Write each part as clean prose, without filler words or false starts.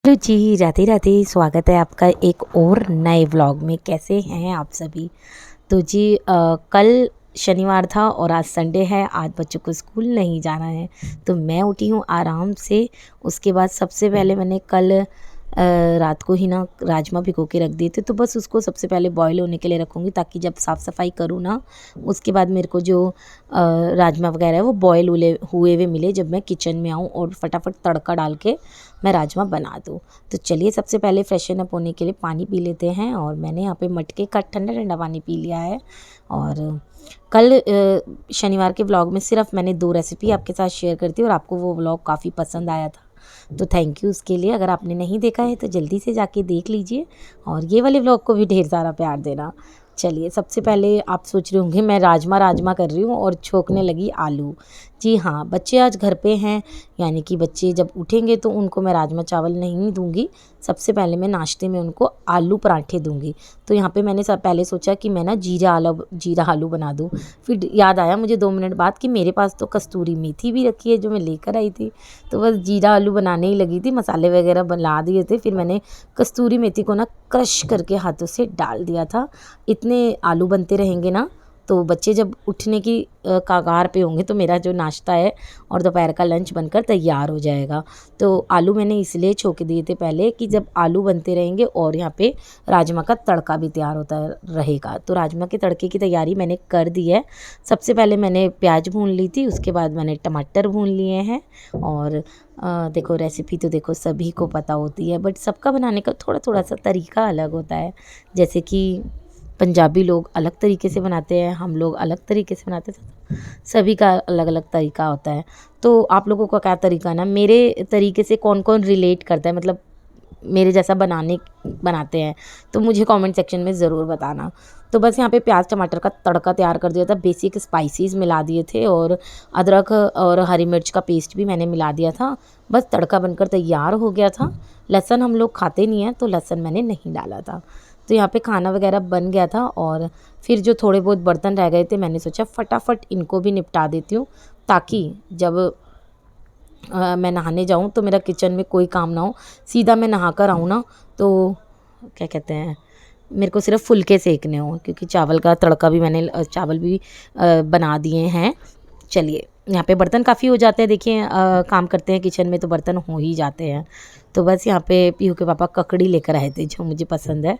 Hello जी, राधे राधे। स्वागत है आपका एक और नए व्लॉग में। कैसे हैं आप सभी? तो जी कल शनिवार था और आज संडे है। आज बच्चों को स्कूल नहीं जाना है तो मैं उठी हूँ आराम से। उसके बाद सबसे पहले मैंने कल रात को ही ना राजमा भिगो के रख दिए थे, तो बस उसको सबसे पहले बॉईल होने के लिए रखूँगी ताकि जब साफ़ सफाई करूँ ना उसके बाद मेरे को जो राजमा वगैरह है वो बॉईल हुए हुए मिले जब मैं किचन में आऊँ और फटाफट तड़का डाल के मैं राजमा बना दूँ। तो चलिए सबसे पहले फ्रेशन अप होने के लिए पानी पी लेते हैं। और मैंने यहाँ पे मटके का ठंडा ठंडा पानी पी लिया है। और कल शनिवार के व्लॉग में सिर्फ मैंने 2 रेसिपी आपके साथ शेयर कर दी और आपको वो व्लॉग काफ़ी पसंद आया था, तो थैंक यू उसके लिए। अगर आपने नहीं देखा है तो जल्दी से जाके देख लीजिए और ये वाले व्लॉग को भी ढेर सारा प्यार देना। चलिए सबसे पहले आप सोच रहे होंगे मैं राजमा कर रही हूँ और छोंकने लगी आलू। जी हाँ, बच्चे आज घर पे हैं, यानी कि बच्चे जब उठेंगे तो उनको मैं राजमा चावल नहीं दूंगी। सबसे पहले मैं नाश्ते में उनको आलू पराठे दूंगी। तो यहाँ पे मैंने सब पहले सोचा कि मैं ना जीरा आलू बना दूँ। फिर याद आया मुझे 2 मिनट बाद कि मेरे पास तो कस्तूरी मेथी भी रखी है जो मैं लेकर आई थी। तो बस जीरा आलू बनाने ही लगी थी, मसाले वगैरह बना दिए थे। फिर मैंने कस्तूरी मेथी को ना क्रश करके हाथों से डाल दिया था। इतने आलू बनते रहेंगे ना तो बच्चे जब उठने की कगार पे होंगे तो मेरा जो नाश्ता है और दोपहर का लंच बनकर तैयार हो जाएगा। तो आलू मैंने इसलिए छोंक दिए थे पहले कि जब आलू बनते रहेंगे और यहाँ पे राजमा का तड़का भी तैयार होता रहेगा। तो राजमा के तड़के की तैयारी मैंने कर दी है। सबसे पहले मैंने प्याज भून ली थी, उसके बाद मैंने टमाटर भून लिए हैं। और देखो रेसिपी तो देखो सभी को पता होती है, बट सबका बनाने का थोड़ा थोड़ा सा तरीका अलग होता है। जैसे कि पंजाबी लोग अलग तरीके से बनाते हैं, हम लोग अलग तरीके से बनाते हैं, सभी का अलग अलग तरीका होता है। तो आप लोगों का क्या तरीका ना, मेरे तरीके से कौन कौन रिलेट करता है, मतलब मेरे जैसा बनाते हैं, तो मुझे कमेंट सेक्शन में ज़रूर बताना। तो बस यहाँ पे प्याज टमाटर का तड़का तैयार कर दिया था, बेसिक स्पाइसेस मिला दिए थे और अदरक और हरी मिर्च का पेस्ट भी मैंने मिला दिया था। बस तड़का बनकर तैयार हो गया था। लहसुन हम लोग खाते नहीं हैं तो लहसुन मैंने नहीं डाला था। तो यहाँ पे खाना वगैरह बन गया था और फिर जो थोड़े बहुत बर्तन रह गए थे मैंने सोचा फटाफट इनको भी निपटा देती हूँ, ताकि जब मैं नहाने जाऊँ तो मेरा किचन में कोई काम ना हो। सीधा मैं नहा कर आऊँ ना तो क्या कहते हैं, मेरे को सिर्फ फुलके सेकने हों, क्योंकि चावल का तड़का भी मैंने चावल भी बना दिए हैं। चलिए यहाँ पे बर्तन काफ़ी हो जाते हैं, देखिए काम करते हैं किचन में तो बर्तन हो ही जाते हैं। तो बस यहाँ पे पीहू के पापा ककड़ी लेकर आए थे जो मुझे पसंद है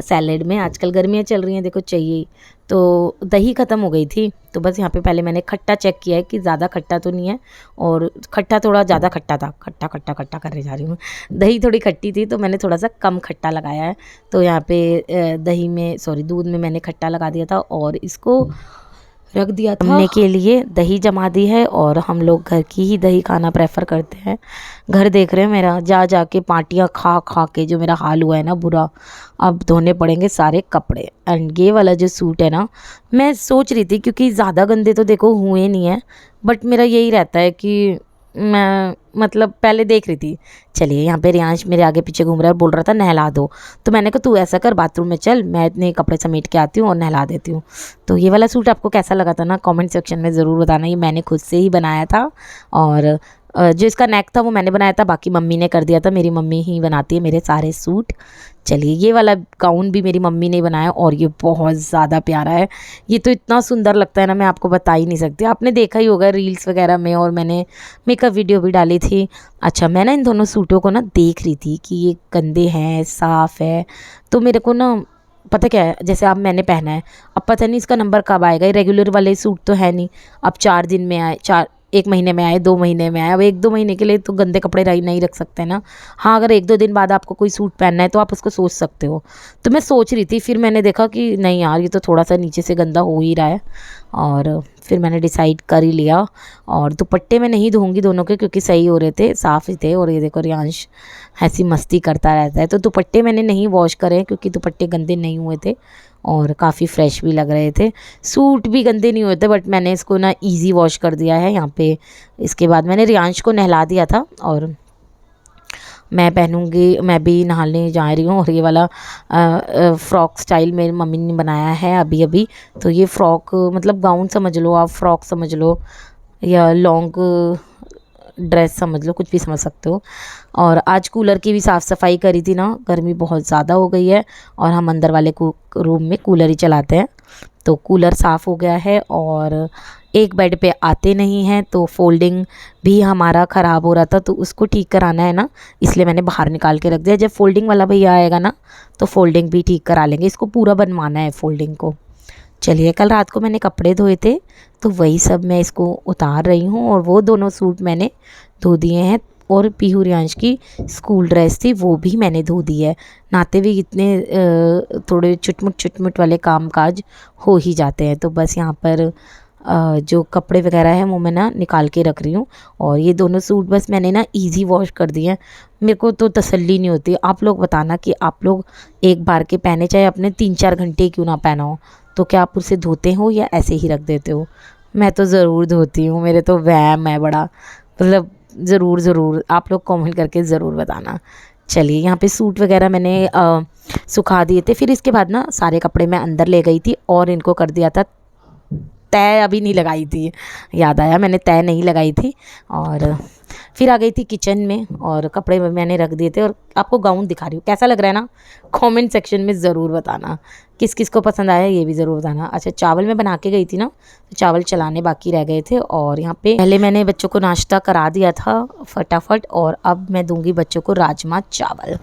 सैलेड में। आजकल गर्मियाँ चल रही हैं, देखो चाहिए ही। तो दही ख़त्म हो गई थी, तो बस यहाँ पे पहले मैंने खट्टा चेक किया है कि ज़्यादा खट्टा तो नहीं है, और खट्टा थोड़ा ज़्यादा खट्टा था। खट्टा खट्टा खट्टा करने जा रही हूँ। दही थोड़ी खट्टी थी तो मैंने थोड़ा सा कम खट्टा लगाया है। तो यहाँ पे दूध में मैंने खट्टा लगा दिया था और इसको रख दिया था जमने के लिए। दही जमा दी है और हम लोग घर की ही दही खाना प्रेफर करते हैं। घर देख रहे हैं मेरा जा जा के पार्टियाँ खा खा के जो मेरा हाल हुआ है ना बुरा। अब धोने पड़ेंगे सारे कपड़े। एंड ये वाला जो सूट है ना, मैं सोच रही थी क्योंकि ज़्यादा गंदे तो देखो हुए नहीं है, बट मेरा यही रहता है कि मैं मतलब पहले देख रही थी। चलिए यहाँ पे रियांश मेरे आगे पीछे घूम रहा है, बोल रहा था नहला दो। तो मैंने कहा तू ऐसा कर, बाथरूम में चल, मैं इतने कपड़े समेट के आती हूँ और नहला देती हूँ। तो ये वाला सूट आपको कैसा लगा था ना कमेंट सेक्शन में ज़रूर बताना। ये मैंने खुद से ही बनाया था और जो इसका नेक था वो मैंने बनाया था, बाकी मम्मी ने कर दिया था। मेरी मम्मी ही बनाती है मेरे सारे सूट। चलिए ये वाला गाउन भी मेरी मम्मी ने बनाया और ये बहुत ज़्यादा प्यारा है। ये तो इतना सुंदर लगता है ना, मैं आपको बता ही नहीं सकती। आपने देखा ही होगा रील्स वगैरह में, और मैंने मेकअप वीडियो भी डाली थी। अच्छा, मैं ना इन दोनों सूटों को ना देख रही थी कि ये गंदे हैं साफ़ है, तो मेरे को ना पता क्या है, जैसे अब मैंने पहना है, अब पता नहीं इसका नंबर कब आएगा। ये रेगुलर वाले सूट तो है नहीं, अब 4 दिन में आए, 1 महीने में आए, 2 महीने में आए। अब 1-2 महीने के लिए तो गंदे कपड़े नहीं रख सकते ना। हाँ, अगर 1-2 दिन बाद आपको कोई सूट पहनना है तो आप उसको सोच सकते हो। तो मैं सोच रही थी, फिर मैंने देखा कि नहीं यार ये तो थोड़ा सा नीचे से गंदा हो ही रहा है, और फिर मैंने डिसाइड कर ही लिया। और दुपट्टे में नहीं धोऊंगी दोनों के, क्योंकि सही हो रहे थे, साफ़ ही थे। और ये देखो रियांश ऐसी मस्ती करता रहता है। तो दुपट्टे मैंने नहीं वॉश करे क्योंकि दुपट्टे गंदे नहीं हुए थे और काफ़ी फ्रेश भी लग रहे थे। सूट भी गंदे नहीं हुए थे, बट मैंने इसको ना इजी वॉश कर दिया है यहाँ पे। इसके बाद मैंने रियांश को नहला दिया था और मैं पहनूंगी, मैं भी नहाने जा रही हूँ। और ये वाला फ़्रॉक स्टाइल मेरी मम्मी ने बनाया है अभी अभी। तो ये फ़्रॉक मतलब गाउन समझ लो, आप फ़्रॉक समझ लो, या लॉन्ग ड्रेस समझ लो, कुछ भी समझ सकते हो। और आज कूलर की भी साफ़ सफाई करी थी ना, गर्मी बहुत ज़्यादा हो गई है और हम अंदर वाले रूम में कूलर ही चलाते हैं, तो कूलर साफ़ हो गया है। और एक बेड पे आते नहीं हैं, तो फोल्डिंग भी हमारा ख़राब हो रहा था, तो उसको ठीक कराना है ना, इसलिए मैंने बाहर निकाल के रख दिया। जब फोल्डिंग वाला भैया आएगा ना तो फोल्डिंग भी ठीक करा लेंगे, इसको पूरा बनवाना है फोल्डिंग को। चलिए, कल रात को मैंने कपड़े धोए थे तो वही सब मैं इसको उतार रही हूँ, और वो दोनों सूट मैंने धो दिए हैं। और पीहू रियांश की स्कूल ड्रेस थी वो भी मैंने धो दी है। नहाते भी इतने थोड़े चुटमुट वाले काम काज हो ही जाते हैं, तो बस यहाँ पर जो कपड़े वगैरह हैं वो मैं ना निकाल के रख रही हूँ। और ये दोनों सूट बस मैंने ना इजी वॉश कर दिए हैं। मेरे को तो तसल्ली नहीं होती, आप लोग बताना कि आप लोग एक बार के पहने, चाहे अपने 3-4 घंटे क्यों ना पहना हो, तो क्या आप उसे धोते हो या ऐसे ही रख देते हो? मैं तो ज़रूर धोती हूँ, मेरे तो वहम है बड़ा, मतलब ज़रूर आप लोग कमेंट करके ज़रूर बताना। चलिए, यहाँ पे सूट वगैरह मैंने सुखा दिए थे। फिर इसके बाद ना सारे कपड़े मैं अंदर ले गई थी और इनको कर दिया था तय। अभी नहीं लगाई थी, याद आया मैंने तय नहीं लगाई थी। और फिर आ गई थी किचन में और कपड़े मैंने रख दिए थे। और आपको गाउन दिखा रही हूँ, कैसा लग रहा है ना, कमेंट सेक्शन में ज़रूर बताना, किस किस को पसंद आया ये भी ज़रूर बताना। अच्छा, चावल मैं बना के गई थी ना, तो चावल चलाने बाकी रह गए थे। और यहाँ पे पहले मैंने बच्चों को नाश्ता करा दिया था फटाफट, और अब मैं दूंगी बच्चों को राजमा चावल।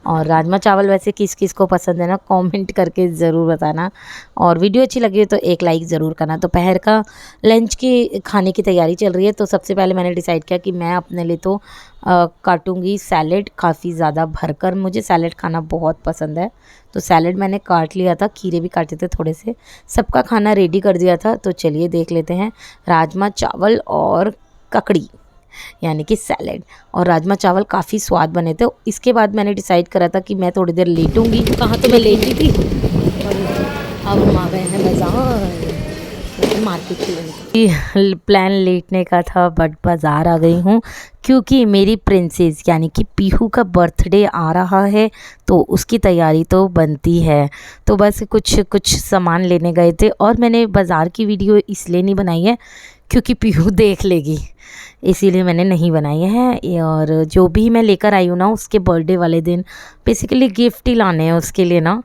और राजमा चावल वैसे किस किस को पसंद है ना, कमेंट करके ज़रूर बताना। और वीडियो अच्छी लगी हो तो एक लाइक ज़रूर करना। दोपहर का लंच की खाने की तैयारी चल रही है, तो सबसे पहले मैंने डिसाइड किया कि मैं अपने लिए तो काटूंगी सैलेड काफ़ी ज़्यादा भरकर। मुझे सैलेड खाना बहुत पसंद है, तो सैलेड मैंने काट लिया था, खीरे भी काटे थे थोड़े से, सबका खाना रेडी कर दिया था। तो चलिए देख लेते हैं, राजमा चावल और ककड़ी यानी कि सैलेड। और राजमा चावल काफ़ी स्वाद बने थे। इसके बाद मैंने डिसाइड करा था कि मैं थोड़ी देर लेटूंगी, कहाँ तो मैं लेटी थी। और अब हम आ गए हैं बाज़ार, मार्केट के प्लान लेटने का था, बट बाज़ार आ गई हूँ क्योंकि मेरी प्रिंसेस यानी कि पीहू का बर्थडे आ रहा है, तो उसकी तैयारी तो बनती है। तो बस कुछ सामान लेने गए थे, और मैंने बाज़ार की वीडियो इसलिए नहीं बनाई है क्योंकि पीहू देख लेगी, इसीलिए मैंने नहीं बनाई है। और जो भी मैं लेकर आई हूँ ना, उसके बर्थडे वाले दिन बेसिकली गिफ्ट ही लाने हैं उसके लिए ना,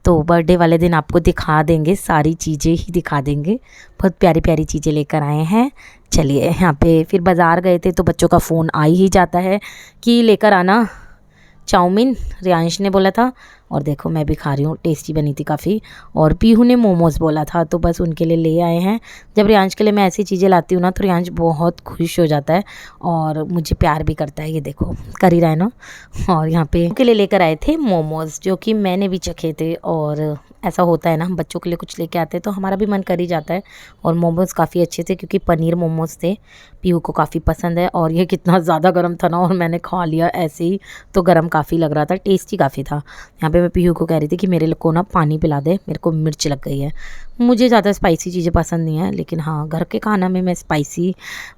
तो बर्थडे वाले दिन आपको दिखा देंगे, सारी चीज़ें ही दिखा देंगे। बहुत प्यारी प्यारी चीज़ें लेकर आए हैं। चलिए, यहाँ पे फिर बाज़ार गए थे तो बच्चों का फ़ोन आ ही जाता है कि लेकर आना चाउमीन, रियांश ने बोला था। और देखो मैं भी खा रही हूँ, टेस्टी बनी थी काफ़ी। और पीहू ने मोमोज़ बोला था, तो बस उनके लिए ले आए हैं। जब रियांश के लिए मैं ऐसी चीज़ें लाती हूँ ना, तो रियांश बहुत खुश हो जाता है और मुझे प्यार भी करता है। ये देखो कर ही रहा है ना। और यहाँ पे उनके लिए लेकर आए थे मोमोज़, जो कि मैंने भी चखे थे। और ऐसा होता है ना, हम बच्चों के लिए कुछ लेके आते हैं तो हमारा भी मन कर ही जाता है। और मोमोज़ काफ़ी अच्छे थे क्योंकि पनीर मोमोज़ थे, पीहू को काफ़ी पसंद है। और ये कितना ज़्यादा गर्म था ना, और मैंने खा लिया ऐसे ही, तो गर्म काफ़ी लग रहा था, टेस्टी काफ़ी था। यहाँ पे मैं पीहू को कह रही थी कि मेरे को ना पानी पिला दे, मेरे को मिर्च लग गई है। मुझे ज़्यादा स्पाइसी चीज़ें पसंद नहीं है, लेकिन हाँ, घर के खाना में मैं स्पाइसी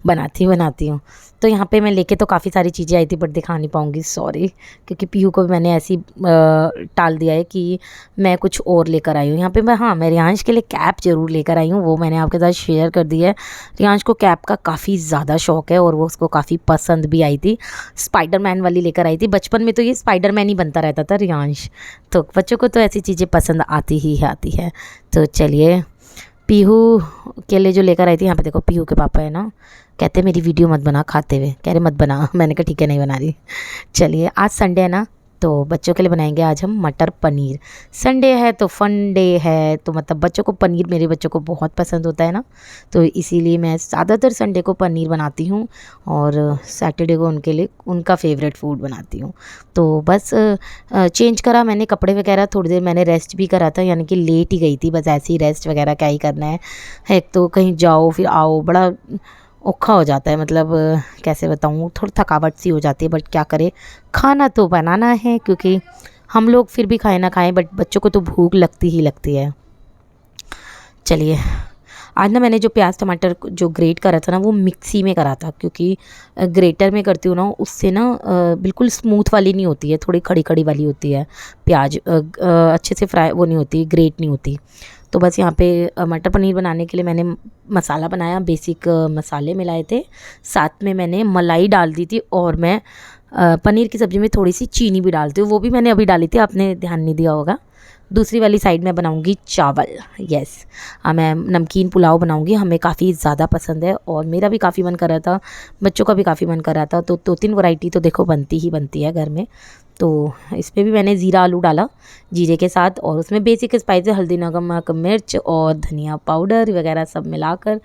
बनाती हूँ। तो यहाँ पे मैं लेके तो काफ़ी सारी चीज़ें आई थी, बट दिखा नहीं पाऊँगी, सॉरी, क्योंकि पीहू को मैंने ऐसी टाल दिया है कि मैं कुछ और लेकर आई हूँ। यहाँ पे मैं रियांश के लिए कैप ज़रूर लेकर आई हूँ, वो मैंने आपके साथ शेयर कर दी है। रियांश को कैप का काफ़ी ज़्यादा शौक़ है और वो उसको काफ़ी पसंद भी आई थी। स्पाइडरमैन वाली लेकर आई थी, बचपन में तो ये स्पाइडरमैन ही बनता रहता था रियांश, तो बच्चों को तो ऐसी चीज़ें पसंद आती ही आती है। तो चलिए, पीहू के लिए जो लेकर आई थी, यहाँ पे देखो पीहू के पापा है ना, कहते मेरी वीडियो मत बना खाते हुए, कह रहे मत बना। मैंने कहा ठीक है, नहीं बना रही। चलिए, आज संडे है ना, तो बच्चों के लिए बनाएंगे आज हम मटर पनीर। संडे है तो फन डे है, तो मतलब बच्चों को पनीर, मेरे बच्चों को बहुत पसंद होता है ना, तो इसीलिए मैं ज़्यादातर संडे को पनीर बनाती हूँ और सैटरडे को उनके लिए उनका फेवरेट फूड बनाती हूँ। तो बस चेंज करा मैंने कपड़े वगैरह, थोड़ी देर मैंने रेस्ट भी करा था, यानी कि लेट ही गई थी, बस ऐसे ही रेस्ट वगैरह क्या ही करना है। एक तो कहीं जाओ फिर आओ, बड़ा औखा हो जाता है, मतलब कैसे बताऊँ, थोड़ी थकावट सी हो जाती है, बट क्या करें, खाना तो बनाना है, क्योंकि हम लोग फिर भी खाए ना खाएं, बट बच्चों को तो भूख लगती ही लगती है। चलिए, आज ना मैंने जो प्याज टमाटर जो ग्रेट करा था ना, वो मिक्सी में करा था, क्योंकि ग्रेटर में करती हूँ ना, उससे ना बिल्कुल स्मूथ वाली नहीं होती है, थोड़ी खड़ी खड़ी वाली होती है प्याज, अच्छे से फ्राई वो नहीं होती, ग्रेट नहीं होती। तो बस यहाँ पे मटर पनीर बनाने के लिए मैंने मसाला बनाया, बेसिक मसाले मिलाए थे, साथ में मैंने मलाई डाल दी थी और मैं पनीर की सब्ज़ी में थोड़ी सी चीनी भी डालती हूँ, वो भी मैंने अभी डाली थी, आपने ध्यान नहीं दिया होगा। दूसरी वाली साइड में बनाऊंगी चावल। यस, मैं नमकीन पुलाव बनाऊंगी, हमें काफ़ी ज़्यादा पसंद है और मेरा भी काफ़ी मन कर रहा था, बच्चों का भी काफ़ी मन कर रहा था। तो 2-3 वैरायटी तो देखो बनती ही बनती है घर में। तो इसमें भी मैंने ज़ीरा आलू डाला जीरे के साथ, और उसमें बेसिक स्पाइस हल्दी, नमक, मिर्च और धनिया पाउडर वगैरह सब मिलाकर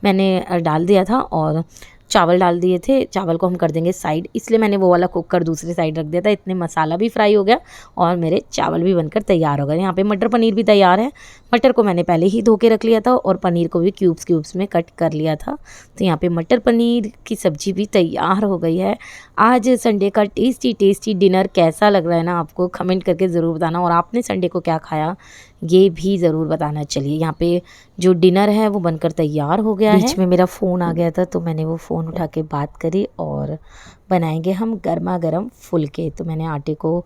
मैंने डाल दिया था, और चावल डाल दिए थे। चावल को हम कर देंगे साइड, इसलिए मैंने वो वाला कुकर दूसरी साइड रख दिया था। इतने मसाला भी फ्राई हो गया और मेरे चावल भी बनकर तैयार हो गए। यहाँ पे मटर पनीर भी तैयार है। मटर को मैंने पहले ही धो के रख लिया था और पनीर को भी क्यूब्स में कट कर लिया था। तो यहाँ पे मटर पनीर की सब्ज़ी भी तैयार हो गई है। आज संडे का टेस्टी डिनर कैसा लग रहा है ना आपको, कमेंट करके ज़रूर बताना, और आपने संडे को क्या खाया ये भी ज़रूर बताना। चलिए, यहाँ पे जो डिनर है वो बनकर तैयार हो गया है। बीच में मेरा फ़ोन आ गया था तो मैंने वो फ़ोन उठा के बात करी, और बनाएंगे हम गर्मा गर्म फुलके। तो मैंने आटे को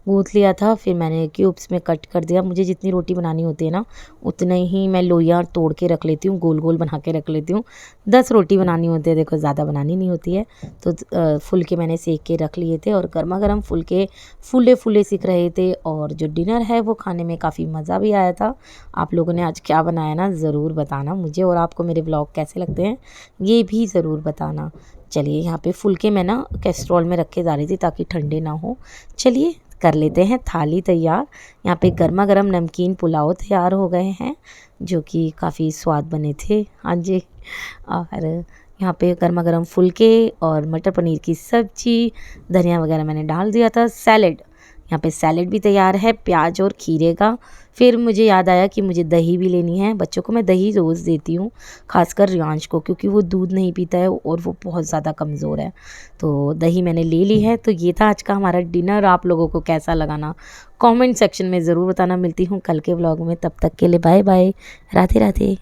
गूँथ लिया था, फिर मैंने क्यूब्स में कट कर दिया। मुझे जितनी रोटी बनानी होती है ना उतने ही मैं लोइयाँ तोड़ के रख लेती हूँ, गोल गोल बना के रख लेती हूँ। 10 रोटी बनानी होती है, देखो ज़्यादा बनानी नहीं होती है। तो फुलके मैंने सेक के रख लिए थे और गर्मा गर्म फुलके फूले फूले सिक रहे थे, और जो डिनर है वो खाने में काफ़ी मज़ा भी आया था। आप लोगों ने आज क्या बनाया ना ज़रूर बताना मुझे, और आपको मेरे ब्लॉग कैसे लगते हैं ये भी ज़रूर बताना। चलिए, यहाँ पे फुलके मैं ना कैस्ट्रॉल में रख के जा रही थी ताकि ठंडे ना हो। चलिए कर लेते हैं थाली तैयार। यहाँ पे गर्मा गर्म नमकीन पुलाव तैयार हो गए हैं, जो कि काफ़ी स्वाद बने थे। हाँ जी, और यहाँ पे गर्मा गर्म फुलके और मटर पनीर की सब्जी, धनिया वगैरह मैंने डाल दिया था। सैलेड, यहाँ पे सैलेड भी तैयार है प्याज और खीरे का। फिर मुझे याद आया कि मुझे दही भी लेनी है। बच्चों को मैं दही रोज़ देती हूँ, खासकर रियांश को, क्योंकि वो दूध नहीं पीता है और वो बहुत ज़्यादा कमज़ोर है। तो दही मैंने ले ली है। तो ये था आज का हमारा डिनर। आप लोगों को कैसा लगा ना कमेंट सेक्शन में ज़रूर बताना। मिलती हूँ कल के व्लॉग में, तब तक के लिए बाय बाय, राधे राधे।